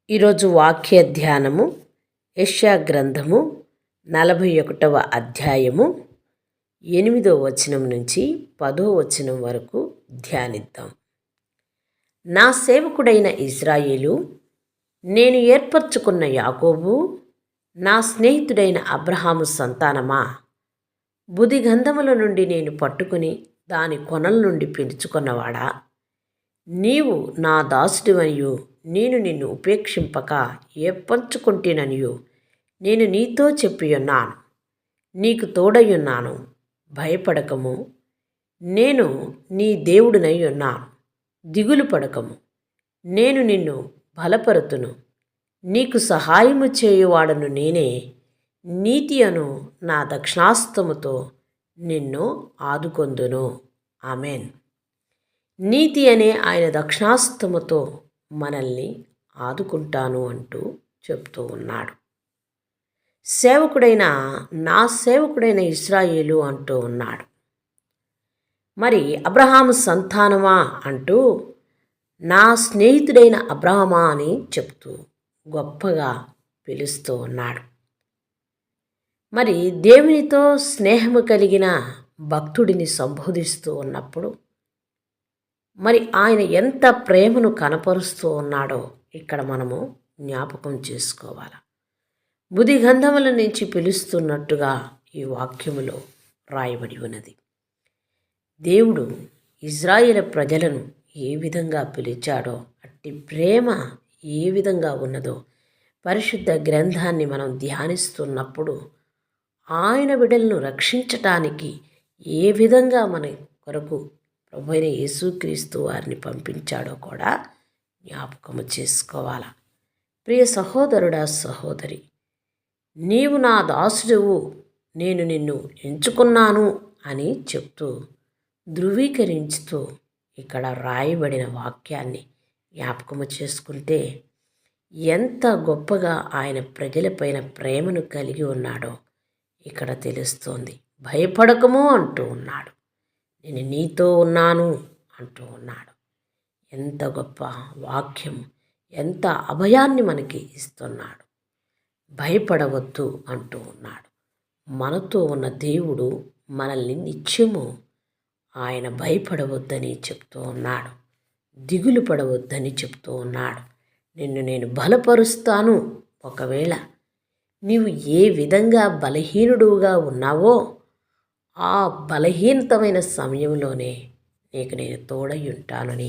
ఈరోజు వాక్య ధ్యానము యెషయా గ్రంథము 41వ అధ్యాయము 8వ వచనం నుంచి 10వ వచనం వరకు ధ్యానిద్దాం. నా సేవకుడైన ఇజ్రాయేలు, నేను ఏర్పరచుకున్న యాకోబు, నా స్నేహితుడైన అబ్రహాము సంతానమా, బుదిగంధముల నుండి నేను పట్టుకుని దాని కొనల నుండి పిలుచుకున్నవాడా, నీవు నా దాసుడివనియు నేను నిన్ను ఉపేక్షింపక ఏర్పరచుకుంటేననియు నేను నీతో చెప్పియున్నాను. నీకు తోడయున్నాను, భయపడకము, నేను నీ దేవుడినై ఉన్నాను. దిగులు పడకము, నేను నిన్ను బలపరుతును. నీకు సహాయము చేయువాడను నేనే. నీతి అను నా దక్షిణాస్తముతో నిన్ను ఆదుకొందును. ఆమెన్. నీతి అనే ఆయన దక్షిణాస్తముతో మనల్ని ఆదుకుంటాను అంటూ చెప్తూ ఉన్నాడు. నా సేవకుడైన ఇశ్రాయేలు అంటూ ఉన్నాడు. మరి అబ్రహాము సంతానమా అంటూ నా స్నేహితుడైన అబ్రహమా అని చెప్తూ గొప్పగా పిలుస్తూ ఉన్నాడు. మరి దేవునితో స్నేహము కలిగిన భక్తుడిని సంబోధిస్తూ ఉన్నప్పుడు మరి ఆయన ఎంత ప్రేమను కనపరుస్తూ ఉన్నాడో ఇక్కడ మనము జ్ఞాపకం చేసుకోవాలి. బుదిగంధముల నుంచి పిలుస్తున్నట్టుగా ఈ వాక్యములో రాయబడి ఉన్నది. దేవుడు ఇజ్రాయేలు ప్రజలను ఏ విధంగా పిలిచాడో, అట్టి ప్రేమ ఏ విధంగా ఉన్నదో పరిశుద్ధ గ్రంథాన్ని మనం ధ్యానిస్తున్నప్పుడు ఆయన బిడ్డలను రక్షించటానికి ఏ విధంగా మన కొరకు ప్రభువైన యేసుక్రీస్తు వారిని పంపించాడో కూడా జ్ఞాపకము చేసుకోవాలా. ప్రియ సహోదరుడా, సహోదరి, నీవు నా దాసుడువు, నేను నిన్ను ఎంచుకున్నాను అని చెప్తూ ధృవీకరించుతూ ఇక్కడ రాయబడిన వాక్యాన్ని జ్ఞాపకము చేసుకుంటే ఎంత గొప్పగా ఆయన ప్రజలపైన ప్రేమను కలిగి ఉన్నాడో ఇక్కడ తెలుస్తోంది. భయపడకము అంటూ ఉన్నాడు. నేను నీతో ఉన్నాను అంటూ ఉన్నాడు. ఎంత గొప్ప వాక్యం, ఎంత అభయాన్ని మనకి ఇస్తున్నాడు. భయపడవద్దు అంటూ ఉన్నాడు. మనతో ఉన్న దేవుడు మనల్ని నిత్యము ఆయన భయపడవద్దని చెప్తూ ఉన్నాడు. దిగులు పడవద్దని చెప్తూ ఉన్నాడు. నిన్ను నేను బలపరుస్తాను. ఒకవేళ నీవు ఏ విధంగా బలహీనుడుగా ఉన్నావో ఆ బలహీనతమైన సమయంలోనే నీకు నేను తోడై ఉంటానని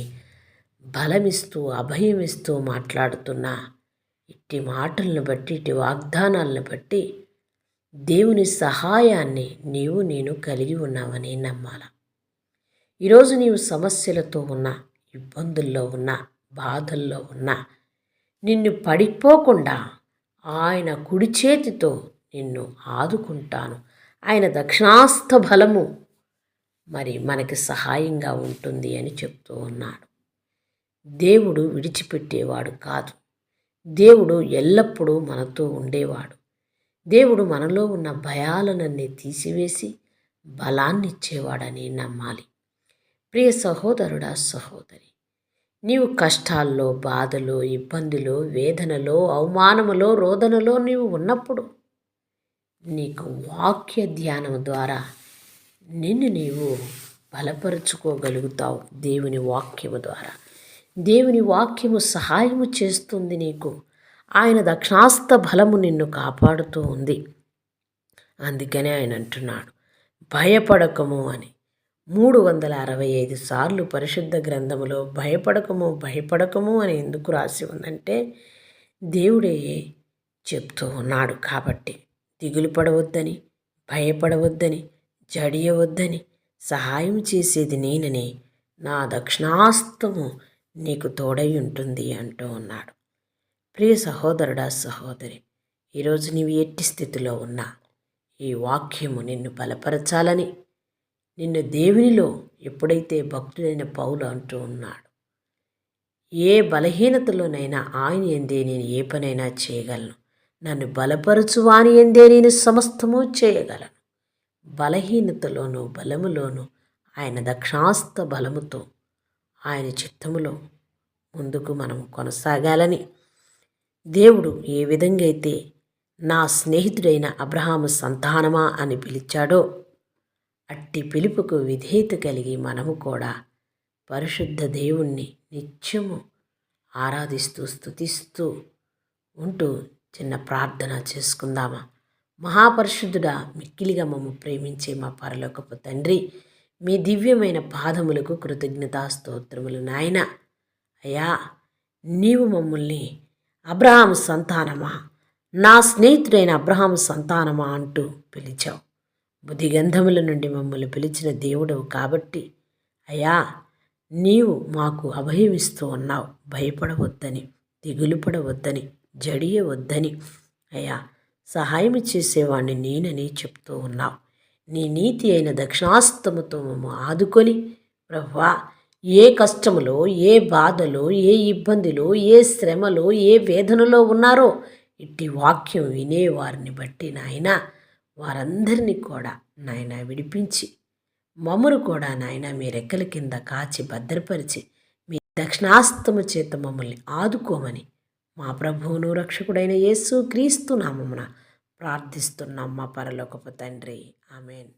బలమిస్తూ అభయమిస్తూ మాట్లాడుతున్న ఇట్టి మాటలను బట్టి, ఇట్టి వాగ్దానాలను బట్టి దేవుని సహాయాన్ని నేను కలిగి ఉన్నావని నమ్మాల. ఈరోజు నీవు సమస్యలతో ఉన్న, ఇబ్బందుల్లో ఉన్న, బాధల్లో ఉన్న, నిన్ను పడిపోకుండా ఆయన కుడి చేతితో నిన్ను ఆదుకుంటాను. ఆయన దక్షిణాస్త బలము మరి మనకి సహాయంగా ఉంటుంది అని చెప్తూ ఉన్నాడు. దేవుడు విడిచిపెట్టేవాడు కాదు. దేవుడు ఎల్లప్పుడూ మనతో ఉండేవాడు. దేవుడు మనలో ఉన్న భయాలనన్నీ తీసివేసి బలాన్ని ఇచ్చేవాడని నమ్మాలి. ప్రియ సహోదరుడా, సహోదరి, నీవు కష్టాల్లో, బాధలో, ఇబ్బందిలో, వేదనలో, అవమానములో, రోదనలో నీవు ఉన్నప్పుడు నీకు వాక్య ధ్యానం ద్వారా నీవు బలపరుచుకోగలుగుతావు. దేవుని వాక్యము ద్వారా దేవుని వాక్యము సహాయము చేస్తుంది నీకు. ఆయన దక్షిణాస్త బలము నిన్ను కాపాడుతూ ఉంది. అందుకనే ఆయన అంటున్నాడు, భయపడకము అని. 365 సార్లు పరిశుద్ధ గ్రంథములో భయపడకము, భయపడకము అని ఎందుకు రాసి ఉందంటే దేవుడే చెప్తూ ఉన్నాడు. కాబట్టి దిగులు పడవద్దని, భయపడవద్దని, జడియవద్దని, సహాయం చేసేది నేనని, నా దక్షిణాస్తము నీకు తోడై ఉంటుంది అంటూ ఉన్నాడు. ప్రియ సహోదరుడా, సహోదరి, ఈరోజు నీవు ఎట్టి స్థితిలో ఉన్నా ఈ వాక్యము నిన్ను బలపరచాలని, నిన్ను దేవునిలో ఎప్పుడైతే భక్తుడైన పౌలు అంటూ ఉన్నాడు, ఏ బలహీనతలోనైనా ఆయన యందే నేను ఏ పనైనా చేయగలను, నన్ను బలపరచువాని యందే నేను సమస్తము చేయగలను. బలహీనతలోనూ బలములోనూ ఆయన దక్షిణాస్త బలముతో ఆయన చిత్తములో ముందుకు మనం కొనసాగాలని దేవుడు ఏ విధంగా అయితే నా స్నేహితుడైన అబ్రహాము సంతానమా అని పిలిచాడో అట్టి పిలుపుకు విధేయత కలిగి మనము కూడా పరిశుద్ధ దేవుణ్ణి నిత్యము ఆరాధిస్తూ స్తుతిస్తూ ఉంటూ చిన్న ప్రార్థన చేసుకుందామా. మహాపరిశుద్ధుడా, మిక్కిలిగా మమ్ము ప్రేమించే మా పరలోకపు తండ్రి, మీ దివ్యమైన పాదములకు కృతజ్ఞతాస్తోత్రములు నాయన. అయ్యా, నీవు మమ్మల్ని అబ్రహాము సంతానమా, నా స్నేహితుడైన అబ్రహాము సంతానమా అంటూ పిలిచావు. బుద్ధిగంధముల నుండి మమ్మల్ని పిలిచిన దేవుడవు కాబట్టి అయ్యా, నీవు మాకు అభయమిస్తూ ఉన్నావు. భయపడవద్దని, దిగులు పడవద్దని, జడియవద్దని అయ్యా, సహాయం చేసేవాడిని నేనని చెప్తూ ఉన్నావు. నీ నీతి అయిన దక్షిణాస్తముతో మమ్మ ఆదుకొని ప్రభువా, ఏ కష్టములో, ఏ బాధలో, ఏ ఇబ్బందిలో, ఏ శ్రమలో, ఏ వేదనలో ఉన్నారో ఇట్టి వాక్యం వినేవారిని బట్టి నాయన వారందరినీ కూడా నాయన విడిపించి మమ్మను కూడా నాయన మీ రెక్కల కింద కాచి భద్రపరిచి మీ దక్షిణాస్తము చేత మమ్మల్ని ఆదుకోమని మా ప్రభువును రక్షకుడైన యేసు క్రీస్తు నామమున ప్రార్థిస్తున్నాం మా పరలోకపు తండ్రి. ఆమేన్.